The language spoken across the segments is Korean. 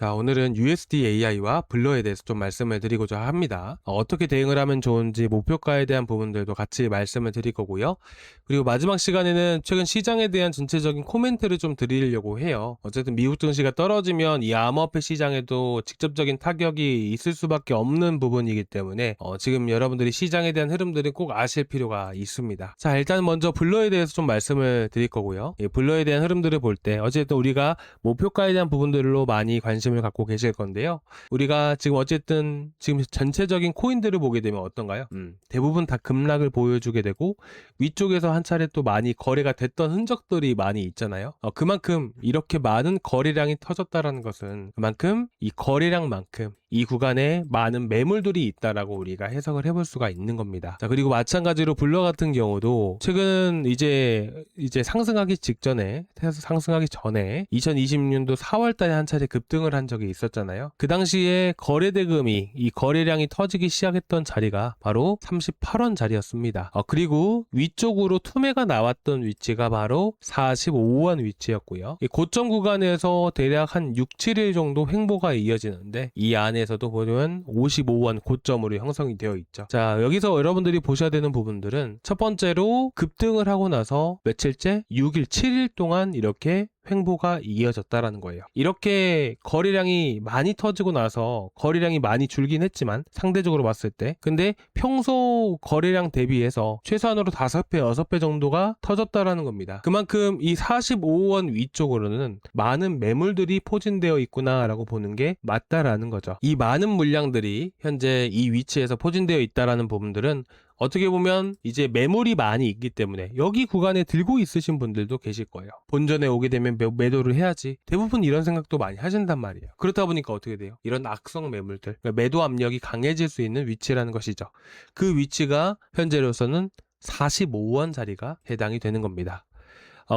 자, 오늘은 USD AI와 블러에 대해서 좀 말씀을 드리고자 합니다. 어떻게 대응을 하면 좋은지 목표가에 대한 부분들도 같이 말씀을 드릴 거고요. 그리고 마지막 시간에는 최근 시장에 대한 전체적인 코멘트를 좀 드리려고 해요. 어쨌든 미국 증시가 떨어지면 이 암호화폐 시장에도 직접적인 타격이 있을 수밖에 없는 부분이기 때문에 지금 여러분들이 시장에 대한 흐름들을 꼭 아실 필요가 있습니다. 자, 일단 먼저 블러에 대해서 좀 말씀을 드릴 거고요. 이 블러에 대한 흐름들을 볼 때 어쨌든 우리가 목표가에 대한 부분들로 많이 관심을 갖고 계실 건데요. 우리가 지금 어쨌든 지금 전체적인 코인들을 보게 되면 어떤가요? 대부분 다 급락을 보여주게 되고 위쪽에서 한 차례 또 많이 거래가 됐던 흔적들이 많이 있잖아요. 그만큼 이렇게 많은 거래량이 터졌다라는 것은 그만큼 이 거래량만큼 이 구간에 많은 매물들이 있다라고 우리가 해석을 해볼 수가 있는 겁니다. 자, 그리고 마찬가지로 블러 같은 경우도 최근 이제 상승하기 직전에 상승하기 전에 2020년도 4월달에 한 차례 급등을 한 적이 있었잖아요. 그 당시에 거래 대금이 이 거래량이 터지기 시작했던 자리가 바로 38원 자리였습니다. 그리고 위쪽으로 투매가 나왔던 위치가 바로 45원 위치였고요. 이 고점 구간에서 대략 한 6, 7일 정도 횡보가 이어지는데 이 안에서도 보면 55원 고점으로 형성이 되어 있죠. 자, 여기서 여러분들이 보셔야 되는 부분들은 첫 번째로 급등을 하고 나서 며칠째 6일, 7일 동안 이렇게 횡보가 이어졌다라는 거예요. 이렇게 거래량이 많이 터지고 나서 거래량이 많이 줄긴 했지만 상대적으로 봤을 때 근데 평소 거래량 대비해서 최소한으로 5배, 6배 정도가 터졌다라는 겁니다. 그만큼 이 45원 위쪽으로는 많은 매물들이 포진되어 있구나라고 보는 게 맞다라는 거죠. 이 많은 물량들이 현재 이 위치에서 포진되어 있다라는 부분들은 어떻게 보면 이제 매물이 많이 있기 때문에 여기 구간에 들고 있으신 분들도 계실 거예요. 본전에 오게 되면 매도를 해야지. 대부분 이런 생각도 많이 하신단 말이에요. 그렇다 보니까 어떻게 돼요? 이런 악성 매물들, 그러니까 매도 압력이 강해질 수 있는 위치라는 것이죠. 그 위치가 현재로서는 45원 자리가 해당이 되는 겁니다.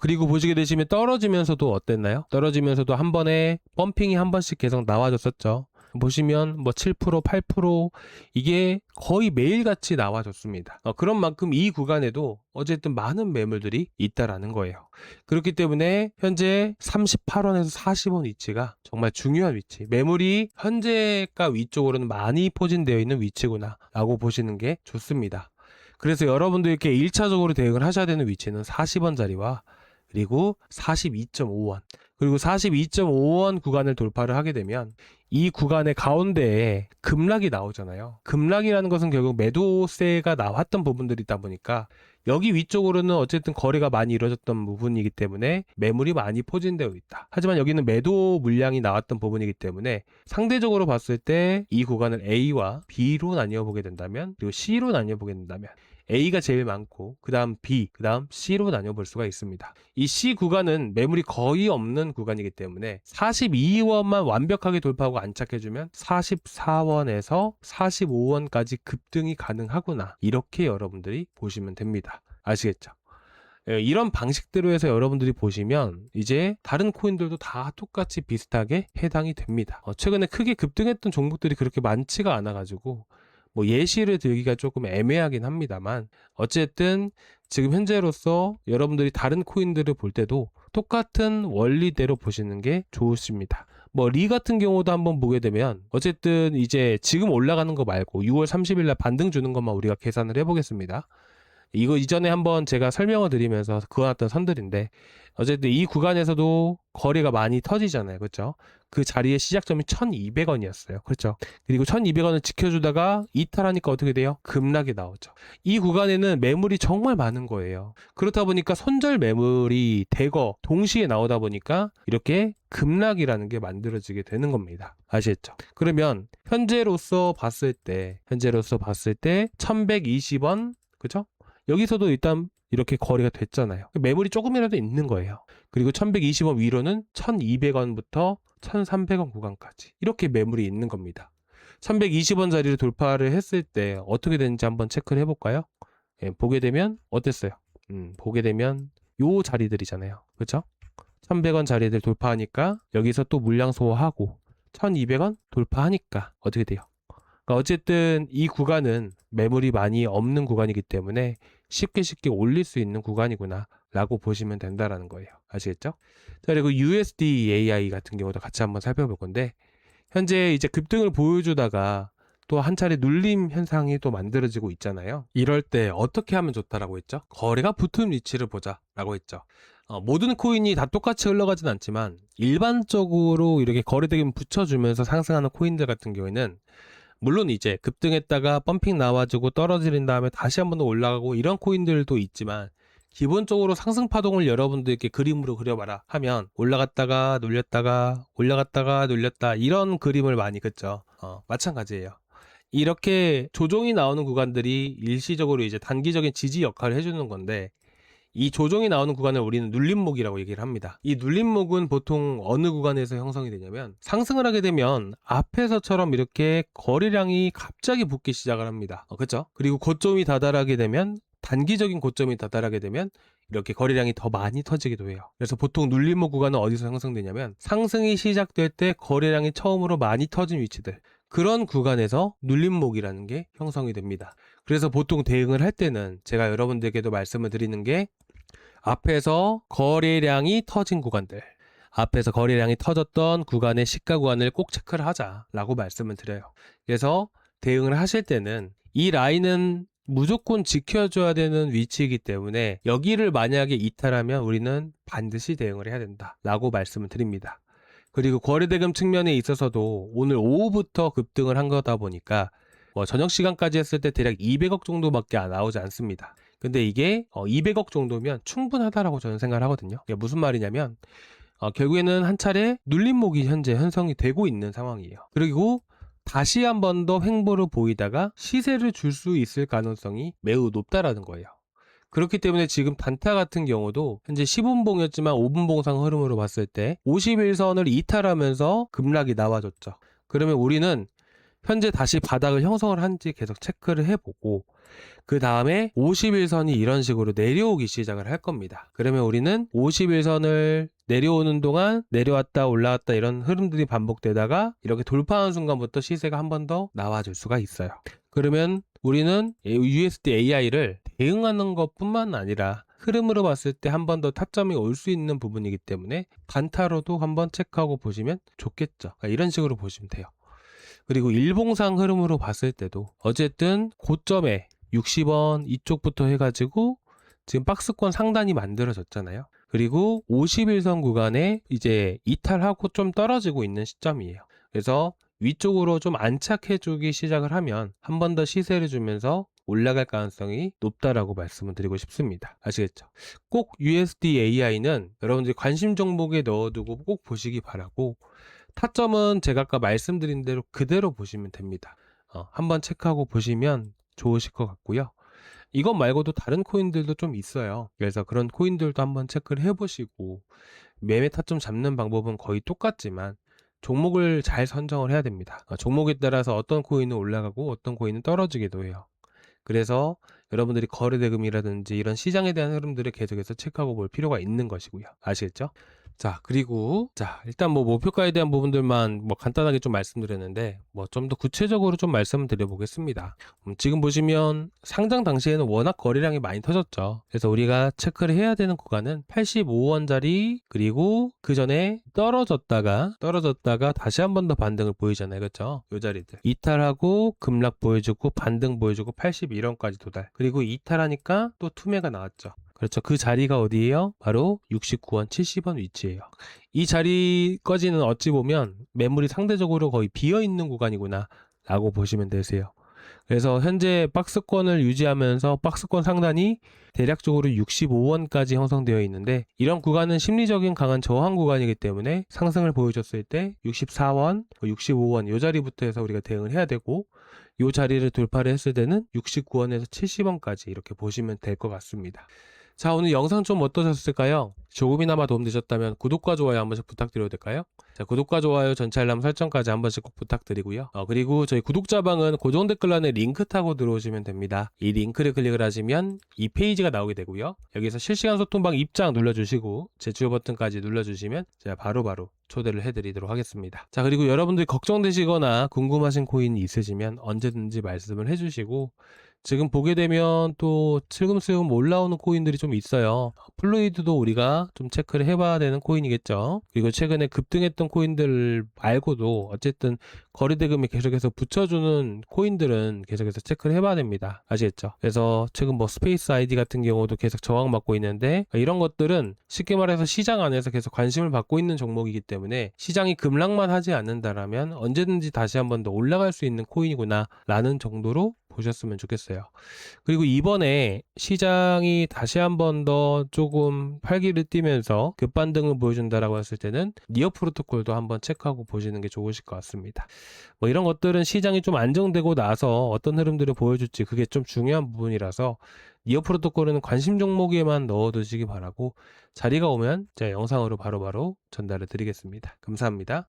그리고 보시게 되시면 떨어지면서도 어땠나요? 떨어지면서도 한 번에 펌핑이 한 번씩 계속 나와줬었죠. 보시면 뭐 7%, 8% 이게 거의 매일같이 나와줬습니다. 그런 만큼 이 구간에도 어쨌든 많은 매물들이 있다라는 거예요. 그렇기 때문에 현재 38원에서 40원 위치가 정말 중요한 위치, 매물이 현재가 위쪽으로는 많이 포진되어 있는 위치구나 라고 보시는 게 좋습니다. 그래서 여러분들께 1차적으로 대응을 하셔야 되는 위치는 40원 자리와 그리고 42.5원 그리고 42.5원 구간을 돌파를 하게 되면 이 구간의 가운데에 급락이 나오잖아요. 급락이라는 것은 결국 매도세가 나왔던 부분들이다 보니까 여기 위쪽으로는 어쨌든 거래가 많이 이루어졌던 부분이기 때문에 매물이 많이 포진되어 있다. 하지만 여기는 매도 물량이 나왔던 부분이기 때문에 상대적으로 봤을 때 이 구간을 A와 B로 나뉘어 보게 된다면 그리고 C로 나뉘어 보게 된다면 A가 제일 많고 그 다음 B, 그 다음 C로 나눠볼 수가 있습니다. 이 C 구간은 매물이 거의 없는 구간이기 때문에 42원만 완벽하게 돌파하고 안착해주면 44원에서 45원까지 급등이 가능하구나 이렇게 여러분들이 보시면 됩니다. 아시겠죠? 이런 방식대로 해서 여러분들이 보시면 이제 다른 코인들도 다 똑같이 비슷하게 해당이 됩니다. 최근에 크게 급등했던 종목들이 그렇게 많지가 않아가지고 뭐 예시를 들기가 조금 애매하긴 합니다만 어쨌든 지금 현재로서 여러분들이 다른 코인들을 볼 때도 똑같은 원리대로 보시는 게 좋으십니다. 뭐 리 같은 경우도 한번 보게 되면 어쨌든 이제 지금 올라가는 거 말고 6월 30일 날 반등 주는 것만 우리가 계산을 해보겠습니다. 이거 이전에 한번 제가 설명을 드리면서 그어놨던 선들인데 어쨌든 이 구간에서도 거래가 많이 터지잖아요. 그렇죠? 그 자리의 시작점이 1200원이었어요. 그렇죠? 그리고 1200원을 지켜주다가 이탈하니까 어떻게 돼요? 급락이 나오죠. 이 구간에는 매물이 정말 많은 거예요. 그렇다 보니까 손절 매물이 대거 동시에 나오다 보니까 이렇게 급락이라는 게 만들어지게 되는 겁니다. 아시겠죠? 그러면 현재로서 봤을 때 1120원 그죠? 여기서도 일단 이렇게 거래가 됐잖아요. 매물이 조금이라도 있는 거예요. 그리고 1120원 위로는 1200원부터 1300원 구간까지 이렇게 매물이 있는 겁니다. 1120원 자리를 돌파를 했을 때 어떻게 되는지 한번 체크를 해볼까요? 보게 되면 어땠어요? 보게 되면 요 자리들이잖아요. 그렇죠? 1100원 자리들 돌파하니까 여기서 또 물량 소화하고 1200원 돌파하니까 어떻게 돼요? 그러니까 어쨌든 이 구간은 매물이 많이 없는 구간이기 때문에 쉽게 올릴 수 있는 구간이구나 라고 보시면 된다라는 거예요. 아시겠죠? 자, 그리고 USD AI 같은 경우도 같이 한번 살펴볼 건데 현재 이제 급등을 보여주다가 또 한 차례 눌림 현상이 또 만들어지고 있잖아요. 이럴 때 어떻게 하면 좋다라고 했죠? 거래가 붙은 위치를 보자라고 했죠. 모든 코인이 다 똑같이 흘러가진 않지만 일반적으로 이렇게 거래대금 붙여주면서 상승하는 코인들 같은 경우에는 물론 이제 급등했다가 펌핑 나와주고 떨어지는 다음에 다시 한 번 더 올라가고 이런 코인들도 있지만 기본적으로 상승 파동을 여러분들께 그림으로 그려봐라 하면 올라갔다가 눌렸다가 올라갔다가 눌렸다 이런 그림을 많이 그죠. 마찬가지예요. 이렇게 조정이 나오는 구간들이 일시적으로 이제 단기적인 지지 역할을 해주는 건데 이 조정이 나오는 구간을 우리는 눌림목이라고 얘기를 합니다. 이 눌림목은 보통 어느 구간에서 형성이 되냐면 상승을 하게 되면 앞에서처럼 이렇게 거래량이 갑자기 붙기 시작을 합니다. 그렇죠? 그리고 고점이 다다르게 되면 단기적인 고점이 다다르게 되면 이렇게 거래량이 더 많이 터지기도 해요. 그래서 보통 눌림목 구간은 어디서 형성되냐면 상승이 시작될 때 거래량이 처음으로 많이 터진 위치들 그런 구간에서 눌림목이라는 게 형성이 됩니다. 그래서 보통 대응을 할 때는 제가 여러분들께도 말씀을 드리는 게 앞에서 거래량이 터진 구간들 앞에서 거래량이 터졌던 구간의 시가 구간을 꼭 체크를 하자라고 말씀을 드려요. 그래서 대응을 하실 때는 이 라인은 무조건 지켜줘야 되는 위치이기 때문에 여기를 만약에 이탈하면 우리는 반드시 대응을 해야 된다라고 말씀을 드립니다. 그리고 거래대금 측면에 있어서도 오늘 오후부터 급등을 한 거다 보니까 저녁 시간까지 했을 때 대략 200억 정도밖에 안 나오지 않습니다. 근데 이게 200억 정도면 충분하다라고 저는 생각을 하거든요. 이게 무슨 말이냐면 결국에는 한 차례 눌림목이 현재 형성이 되고 있는 상황이에요. 그리고 다시 한 번 더 횡보를 보이다가 시세를 줄 수 있을 가능성이 매우 높다라는 거예요. 그렇기 때문에 지금 단타 같은 경우도 현재 10분봉이었지만 5분봉상 흐름으로 봤을 때 51선을 이탈하면서 급락이 나와줬죠. 그러면 우리는 현재 다시 바닥을 형성을 한지 계속 체크를 해보고 그 다음에 51선이 이런 식으로 내려오기 시작을 할 겁니다. 그러면 우리는 51선을 내려오는 동안 내려왔다 올라왔다 이런 흐름들이 반복되다가 이렇게 돌파하는 순간부터 시세가 한 번 더 나와줄 수가 있어요. 그러면 우리는 USD AI를 대응하는 것뿐만 아니라 흐름으로 봤을 때 한 번 더 타점이 올 수 있는 부분이기 때문에 단타로도 한번 체크하고 보시면 좋겠죠. 이런 식으로 보시면 돼요. 그리고 일봉상 흐름으로 봤을 때도 어쨌든 고점에 60원 이쪽부터 해가지고 지금 박스권 상단이 만들어졌잖아요. 그리고 51선 구간에 이제 이탈하고 좀 떨어지고 있는 시점이에요. 그래서 위쪽으로 좀 안착해주기 시작을 하면 한 번 더 시세를 주면서 올라갈 가능성이 높다라고 말씀을 드리고 싶습니다. 아시겠죠? 꼭 USD AI는 여러분들이 관심 종목에 넣어두고 꼭 보시기 바라고 타점은 제가 아까 말씀드린 대로 그대로 보시면 됩니다. 한번 체크하고 보시면 좋으실 것 같고요. 이것 말고도 다른 코인들도 좀 있어요. 그래서 그런 코인들도 한번 체크를 해보시고 매매 타점 잡는 방법은 거의 똑같지만 종목을 잘 선정을 해야 됩니다. 종목에 따라서 어떤 코인은 올라가고 어떤 코인은 떨어지기도 해요. 그래서 여러분들이 거래대금이라든지 이런 시장에 대한 흐름들을 계속해서 체크하고 볼 필요가 있는 것이고요. 아시겠죠? 자, 그리고 일단 목표가에 대한 부분들만 간단하게 좀 말씀드렸는데 좀 더 구체적으로 좀 말씀을 드려보겠습니다. 지금 보시면 상장 당시에는 워낙 거래량이 많이 터졌죠. 그래서 우리가 체크를 해야 되는 구간은 85원짜리 그리고 그 전에 떨어졌다가 다시 한 번 더 반등을 보이잖아요. 그렇죠? 요 자리들 이탈하고 급락 보여주고 반등 보여주고 81원까지 도달. 그리고 이탈하니까 또 투매가 나왔죠. 그렇죠. 그 자리가 어디예요? 바로 69원, 70원 위치예요. 이 자리까지는 어찌 보면 매물이 상대적으로 거의 비어있는 구간이구나 라고 보시면 되세요. 그래서 현재 박스권을 유지하면서 박스권 상단이 대략적으로 65원까지 형성되어 있는데 이런 구간은 심리적인 강한 저항 구간이기 때문에 상승을 보여줬을 때 64원, 65원 이 자리부터 해서 우리가 대응을 해야 되고 이 자리를 돌파를 했을 때는 69원에서 70원까지 이렇게 보시면 될 것 같습니다. 자, 오늘 영상 좀 어떠셨을까요? 조금이나마 도움되셨다면 구독과 좋아요 한 번씩 부탁드려도 될까요? 자, 구독과 좋아요, 전체 알람 설정까지 한 번씩 꼭 부탁드리고요. 그리고 저희 구독자방은 고정 댓글란에 링크 타고 들어오시면 됩니다. 이 링크를 클릭을 하시면 이 페이지가 나오게 되고요. 여기서 실시간 소통방 입장 눌러주시고 제출 버튼까지 눌러주시면 제가 바로바로 초대를 해드리도록 하겠습니다. 자, 그리고 여러분들이 걱정되시거나 궁금하신 코인이 있으시면 언제든지 말씀을 해주시고 지금 보게 되면 또 슬금슬금 올라오는 코인들이 좀 있어요. 플루이드도 우리가 좀 체크를 해봐야 되는 코인이겠죠. 그리고 최근에 급등했던 코인들 말고도 어쨌든 거래대금이 계속해서 붙여주는 코인들은 계속해서 체크를 해봐야 됩니다. 아시겠죠? 그래서 최근 뭐 스페이스 아이디 같은 경우도 계속 저항받고 있는데, 이런 것들은 쉽게 말해서 시장 안에서 계속 관심을 받고 있는 종목이기 때문에 시장이 급락만 하지 않는다라면 언제든지 다시 한번 더 올라갈 수 있는 코인이구나 라는 정도로 보셨으면 좋겠어요. 그리고 이번에 시장이 다시 한번 더 조금 활기를 띠면서 급반등을 보여준다라고 했을 때는 니어 프로토콜도 한번 체크하고 보시는 게 좋으실 것 같습니다. 뭐 이런 것들은 시장이 좀 안정되고 나서 어떤 흐름들을 보여줄지 그게 좀 중요한 부분이라서 니어 프로토콜은 관심 종목에만 넣어두시기 바라고, 자리가 오면 제가 영상으로 바로바로 전달을 드리겠습니다. 감사합니다.